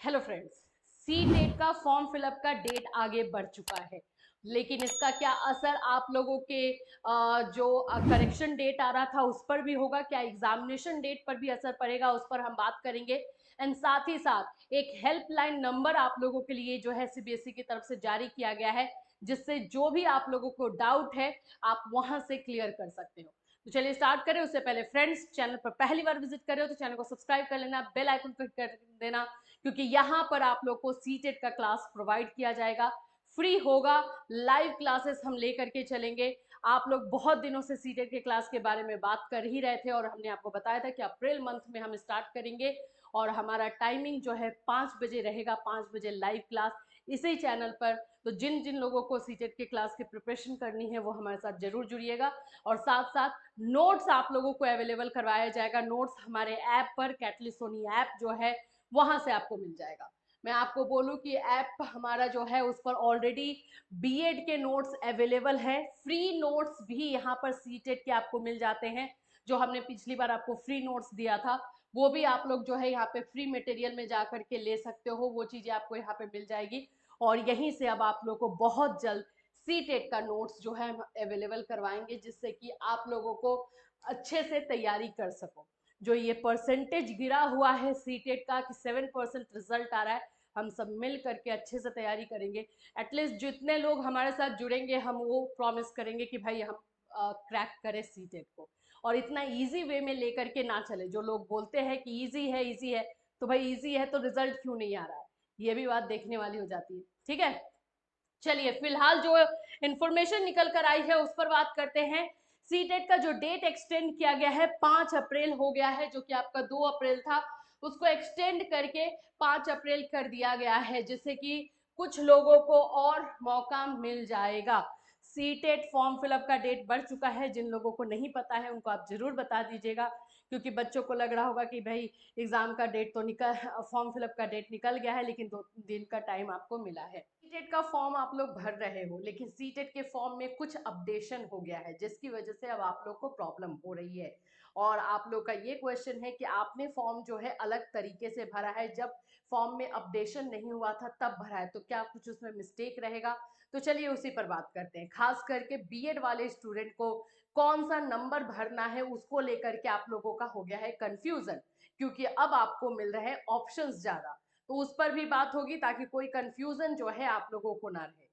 Hello friends, C TET का form fill up का date आगे बढ़ चुका है, लेकिन इसका क्या असर आप लोगों के जो करेक्शन डेट आ रहा था उस पर भी होगा, क्या एग्जामिनेशन डेट पर भी असर पड़ेगा, उस पर हम बात करेंगे। एंड साथ ही साथ एक हेल्पलाइन नंबर आप लोगों के लिए जो है सीबीएसई की तरफ से जारी किया गया है, जिससे जो भी आप लोगों को डाउट है आप वहां से क्लियर कर सकते हो। तो चलिए स्टार्ट करें। उससे पहले फ्रेंड्स, चैनल पर पहली बार विजिट कर रहे हो तो चैनल को सब्सक्राइब कर लेना, बेल आइकन क्लिक कर देना, क्योंकि यहाँ पर आप लोग को सीटेट का क्लास प्रोवाइड किया जाएगा, फ्री होगा। लाइव क्लासेस हम लेकर के चलेंगे। आप लोग बहुत दिनों से सीटेट के क्लास के बारे में बात कर ही रहे थे और हमने आपको बताया था कि अप्रैल मंथ में हम स्टार्ट करेंगे और हमारा टाइमिंग जो है 5 बजे रहेगा, 5 बजे लाइव क्लास इसी चैनल पर। तो जिन जिन लोगों को सीटेट के क्लास की प्रिपरेशन करनी है वो हमारे साथ जरूर जुड़िएगा। और साथ साथ नोट्स आप लोगों को अवेलेबल करवाया जाएगा। नोट्स हमारे ऐप पर, कैटलिस्ट सोनी ऐप जो है वहां से आपको मिल जाएगा। मैं आपको बोलूं कि ऐप हमारा जो है उस पर ऑलरेडी बीएड के नोट्स अवेलेबल है, फ्री नोट्स भी यहाँ पर सीटेट के आपको मिल जाते हैं। जो हमने पिछली बार आपको फ्री नोट्स दिया था वो भी आप लोग जो है यहाँ पे फ्री मटेरियल में जा करके ले सकते हो, वो चीजें आपको यहाँ पे मिल जाएगी। और यहीं से अब आप लोग को बहुत जल्द सीटेट का नोट्स जो है अवेलेबल करवाएंगे, जिससे कि आप लोगों को अच्छे से तैयारी कर सको। जो ये परसेंटेज गिरा हुआ है सीटेट का कि 7% रिजल्ट आ रहा है, हम सब मिल करके अच्छे से तैयारी करेंगे। एटलीस्ट जितने लोग हमारे साथ जुड़ेंगे हम वो प्रॉमिस करेंगे कि भाई हम क्रैक करें सीटेट को, और इतना इजी वे में लेकर के ना चले। जो लोग बोलते हैं कि इजी है इजी है, तो भाई इजी है तो रिजल्ट क्यों नहीं आ रहा है, ये भी बात देखने वाली हो जाती है। ठीक है, चलिए फिलहाल जो इंफॉर्मेशन निकल कर आई है उस पर बात करते हैं। सीटेट का जो डेट एक्सटेंड किया गया है 5 अप्रैल हो गया है, जो कि आपका 2 अप्रैल था, उसको एक्सटेंड करके 5 अप्रैल कर दिया गया है, जिससे कि कुछ लोगों को और मौका मिल जाएगा। सीटेट फॉर्म फिलअप का डेट बढ़ चुका है, जिन लोगों को नहीं पता है उनको आप जरूर बता दीजिएगा, क्योंकि बच्चों को लग रहा होगा कि भाई एग्जाम का डेट तो निकल, फॉर्म फिलअप का डेट निकल गया है, लेकिन 2 दिन का टाइम आपको मिला है। सीटेट का फॉर्म आप लोग भर रहे हो, लेकिन सीटेट के फॉर्म में कुछ अपडेशन हो गया है, जिसकी वजह से अब आप लोग को प्रॉब्लम हो रही है। और आप लोग का ये क्वेश्चन है कि आपने फॉर्म जो है अलग तरीके से भरा है, जब फॉर्म में अपडेशन नहीं हुआ था तब भरा है, तो क्या कुछ उसमें मिस्टेक रहेगा? तो चलिए उसी पर बात करते हैं। खास करके बीएड वाले स्टूडेंट को कौन सा नंबर भरना है उसको लेकर के आप लोगों का हो गया है कंफ्यूजन, क्योंकि अब आपको मिल रहे हैं ऑप्शंस ज्यादा। तो उस पर भी बात होगी ताकि कोई कंफ्यूजन जो है आप लोगों को ना रहे।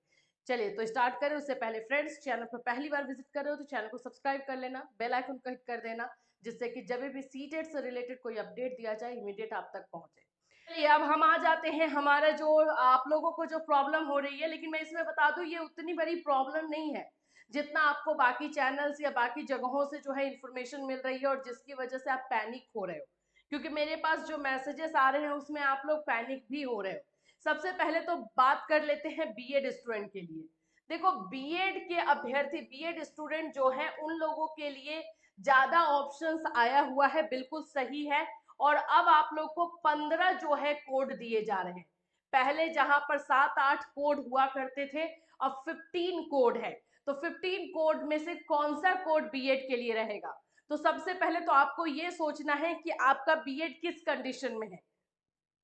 चलिए तो स्टार्ट करें। उससे पहले फ्रेंड्स, चैनल पर पहली बार विजिट कर रहे हो तो चैनल को सब्सक्राइब कर लेना, बेल आइकन क्लिक कर देना, जिससे कि जब भी सीटेट से रिलेटेड कोई अपडेट दिया जाए इमीडिएट आप तक पहुंचे। चलिए अब हम आ जाते हैं हमारा जो आप लोगों को जो प्रॉब्लम हो रही है, लेकिन मैं इसमें बता दूं ये उतनी बड़ी प्रॉब्लम नहीं है जितना आपको बाकी चैनल्स या बाकी जगहों से जो है इंफॉर्मेशन मिल रही है, और जिसकी वजह से आप पैनिक हो रहे हो। क्योंकि मेरे पास जो मैसेजेस आ रहे हैं उसमें आप लोग पैनिक भी हो रहे हो। सबसे पहले तो बात कर लेते हैं बीएड स्टूडेंट के लिए। देखो, बीएड के अभ्यर्थी, बीएड स्टूडेंट जो है उन लोगों के लिए ज्यादा ऑप्शंस आया हुआ है, बिल्कुल सही है। और अब आप लोग को 15 जो है कोड दिए जा रहे हैं। पहले जहां पर 7-8 कोड हुआ करते थे, अब 15 कोड है। तो 15 कोड में से कौन सा कोड बीएड के लिए रहेगा? तो सबसे पहले तो आपको ये सोचना है कि आपका बीएड किस कंडीशन में है।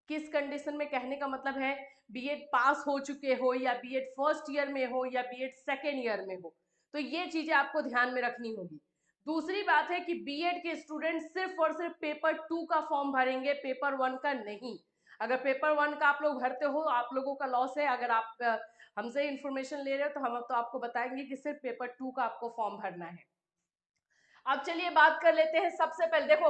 किस कंडीशन में कहने का मतलब है, बीएड पास हो चुके हो, या बीएड फर्स्ट ईयर में हो, या बीएड सेकेंड ईयर में हो। तो ये चीजें आपको ध्यान में रखनी होगी। दूसरी बात है कि बीएड के स्टूडेंट सिर्फ और सिर्फ पेपर 2 का फॉर्म भरेंगे, पेपर 1 का नहीं। अगर पेपर 1 का आप लोग भरते हो आप लोगों का लॉस है। अगर आप हमसे इंफॉर्मेशन ले रहे हो तो हम तो आपको बताएंगे कि सिर्फ पेपर 2 का आपको फॉर्म भरना है। अब चलिए बात कर लेते हैं। सबसे पहले देखो,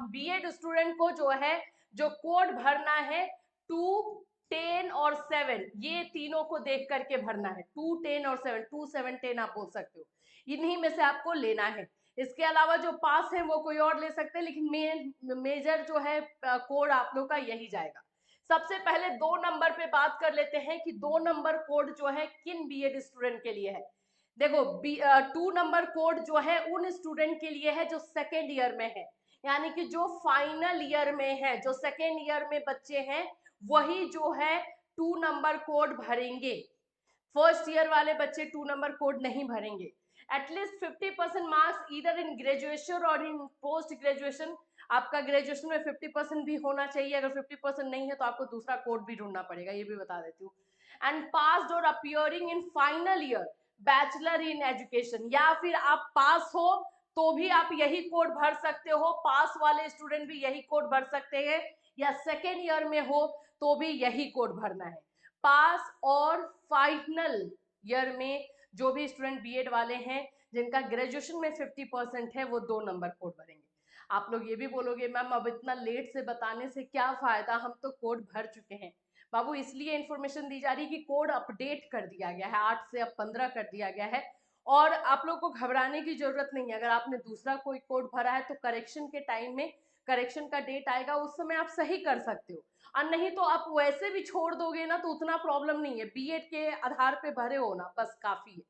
बीएड स्टूडेंट को जो है जो कोड भरना है 2, 10 और 7, ये तीनों को देख करके भरना है। 2, 10 और 7, 2, 7, 10 आप बोल सकते हो, इन्हीं में से आपको लेना है। इसके अलावा जो पास है वो कोई और ले सकते हैं, लेकिन मेजर जो है कोड आप लोग का यही जाएगा। सबसे पहले 2 नंबर पे बात कर लेते हैं कि 2 नंबर कोड जो है किन बीएड स्टूडेंट के लिए है। देखो, 2 नंबर कोड जो है उन स्टूडेंट के लिए है जो सेकेंड ईयर में है, यानी कि जो फाइनल ईयर में है, जो सेकेंड ईयर में बच्चे हैं वही जो है 2 नंबर कोड भरेंगे। फर्स्ट ईयर वाले बच्चे 2 नंबर कोड नहीं भरेंगे। एटलीस्ट 50% मार्क्स इधर इन ग्रेजुएशन और इन पोस्ट ग्रेजुएशन आपका ग्रेजुएशन में 50% भी होना चाहिए, अगर 50% नहीं है तो आपको दूसरा कोड भी ढूंढना पड़ेगा, ये भी बता देती हूँ। एंड पास्ड और appearing in final year bachelor in education, या फिर आप पास हो तो भी आप यही कोड भर सकते हो, पास वाले स्टूडेंट भी यही कोड भर सकते हैं, या सेकेंड ईयर में हो तो भी यही कोड भरना है। पास और फाइनल ईयर में जो भी स्टूडेंट बीएड वाले हैं जिनका ग्रेजुएशन में 50% है वो 2 नंबर कोड भरेंगे। आप लोग ये भी बोलोगे मैम अब इतना लेट से बताने से क्या फायदा, हम तो कोड भर चुके हैं। बाबू इसलिए इन्फॉर्मेशन दी जा रही है कि कोड अपडेट कर दिया गया है, 8 से अब 15 कर दिया गया है, और आप लोग को घबराने की जरूरत नहीं है। अगर आपने दूसरा कोई कोड भरा है तो करेक्शन के टाइम में, करेक्शन का डेट आएगा उस समय आप सही कर सकते हो, और नहीं तो आप वैसे भी छोड़ दोगे ना तो उतना प्रॉब्लम नहीं है, बीएड के आधार पे भरे हो ना बस काफी है,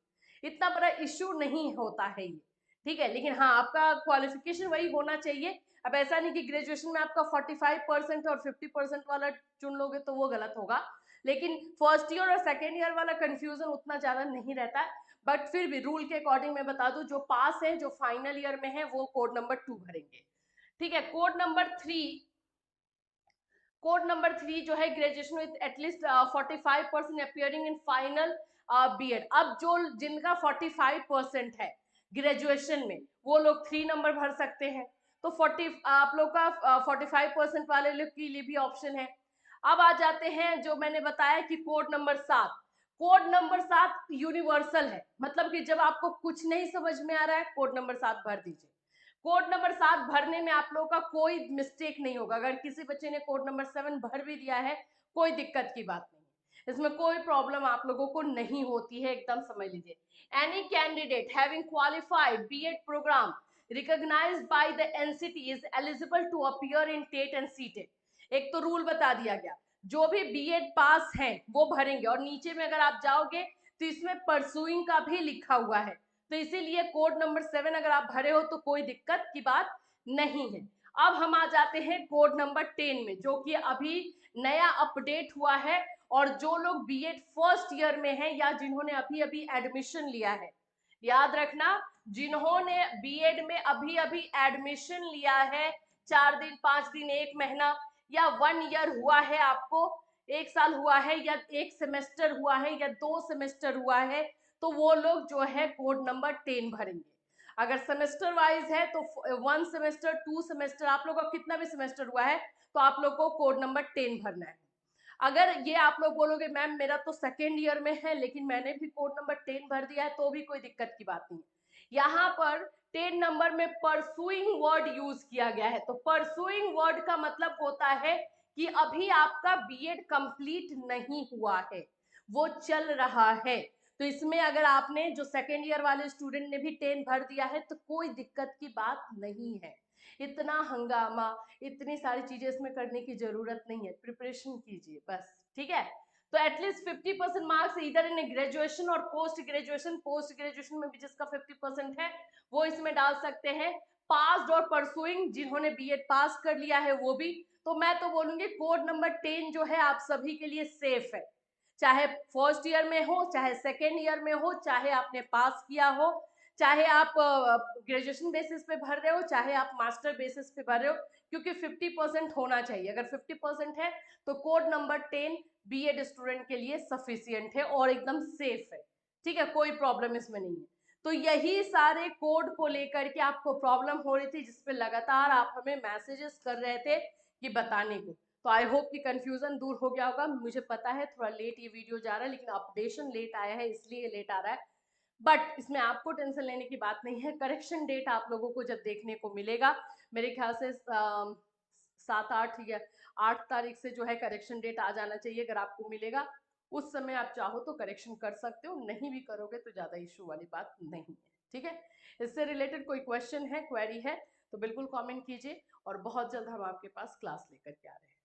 इतना बड़ा इश्यू नहीं होता है ये, ठीक है। लेकिन हाँ आपका क्वालिफिकेशन वही होना चाहिए। अब ऐसा नहीं कि ग्रेजुएशन में आपका 45% और 50% वाला चुन लोगे तो वो गलत होगा, लेकिन फर्स्ट ईयर और सेकेंड ईयर वाला कंफ्यूजन उतना ज्यादा नहीं रहता है। बट फिर भी रूल के अकॉर्डिंग मैं बता दूं, जो पास है जो फाइनल ईयर में है वो कोड नंबर 2 भरेंगे, ठीक है। कोड नंबर 3 जो है graduation with at least 45% appearing in final BEd. अब जो जिनका 45% है ग्रेजुएशन में वो लोग 3 नंबर भर सकते हैं, तो 40 आप लोग का 45% वाले लोग के लिए भी ऑप्शन है। अब आ जाते हैं जो मैंने बताया कि कोड नंबर 7 यूनिवर्सल है, मतलब कि जब आपको कुछ नहीं समझ में आ रहा है कोड नंबर 7 भर दीजिए। कोड नंबर 7 भरने में आप लोगों का कोई मिस्टेक नहीं होगा, अगर किसी बच्चे ने कोड नंबर 7 भर भी दिया है कोई दिक्कत की बात नहीं है, इसमें कोई प्रॉब्लम आप लोगों को नहीं होती है, एकदम समझ लीजिए। Any candidate having qualified BEd programme recognised by the NCT is eligible to appear in TET and CTET. एक तो रूल बता दिया गया, जो भी बीएड पास है वो भरेंगे, और नीचे में अगर आप जाओगे तो इसमें परसुइंग का भी लिखा हुआ है, तो इसीलिए कोड नंबर 7 अगर आप भरे हो तो कोई दिक्कत की बात नहीं है। अब हम आ जाते हैं कोड नंबर 10 में, जो कि अभी नया अपडेट हुआ है, और जो लोग बीएड फर्स्ट ईयर में हैं या जिन्होंने अभी अभी एडमिशन लिया है, याद रखना, जिन्होंने बीएड में अभी अभी एडमिशन लिया है, 4 दिन 5 दिन 1 महीना या 1 ईयर हुआ है, आपको 1 साल हुआ है या 1 सेमेस्टर हुआ है या 2 सेमेस्टर हुआ है, तो वो लोग जो है कोड नंबर 10 भरेंगे। अगर सेमेस्टर वाइज है तो 1 सेमेस्टर 2 सेमेस्टर, आप लोग का कितना भी सेमेस्टर हुआ है तो आप लोग को कोड नंबर 10 भरना है। अगर ये आप लोग बोलोगे मैम मेरा तो सेकेंड ईयर में है लेकिन मैंने भी कोड नंबर 10 भर दिया है, तो भी कोई दिक्कत की बात नहीं है। यहाँ पर 10 नंबर में परसुइंग वर्ड यूज किया गया है, तो परसुइंग वर्ड का मतलब होता है कि अभी आपका बीएड कंप्लीट नहीं हुआ है, वो चल रहा है। तो इसमें अगर आपने जो सेकेंड ईयर वाले स्टूडेंट ने भी 10 भर दिया है तो कोई दिक्कत की बात नहीं है, इतना हंगामा इतनी सारी चीजें इसमें करने की जरूरत नहीं है, प्रिपरेशन कीजिए बस, ठीक है। तो एटलीस्ट 50% मार्क्स इधर इन ग्रेजुएशन और पोस्ट ग्रेजुएशन में भी जिसका 50% है वो इसमें डाल सकते हैं। पास्ड और परसुइंग जिन्होंने बीएड पास कर लिया है वो भी, तो मैं तो बोलूंगी कोड नंबर 10 जो है आप सभी के लिए सेफ है, चाहे फर्स्ट ईयर में हो, चाहे सेकेंड ईयर में हो, चाहे आपने पास किया हो, चाहे आप ग्रेजुएशन बेसिस पे भर रहे हो, चाहे आप मास्टर बेसिस पे भर रहे हो, क्योंकि 50% होना चाहिए। अगर 50% है तो कोड नंबर 10 बीएड स्टूडेंट के लिए सफिशियंट है और एकदम सेफ है, ठीक है, कोई प्रॉब्लम इसमें नहीं है। तो यही सारे कोड को लेकर के आपको प्रॉब्लम हो रही थी, जिसपे लगातार आप हमें मैसेजेस कर रहे थे कि बताने को, तो आई होप कि कंफ्यूजन दूर हो गया होगा। मुझे पता है थोड़ा लेट ये वीडियो जा रहा है, लेकिन अपडेशन लेट आया है इसलिए लेट आ रहा है, बट इसमें आपको टेंशन लेने की बात नहीं है। करेक्शन डेट आप लोगों को जब देखने को मिलेगा, मेरे ख्याल से 7-8 या 8 तारीख से जो है करेक्शन डेट आ जाना चाहिए, अगर आपको मिलेगा उस समय आप चाहो तो करेक्शन कर सकते हो, नहीं भी करोगे तो ज्यादा इशू वाली बात नहीं है, ठीक है। इससे रिलेटेड कोई क्वेश्चन है, क्वेरी है तो बिल्कुल कमेंट कीजिए, और बहुत जल्द हम आपके पास क्लास लेकर के आ रहे हैं।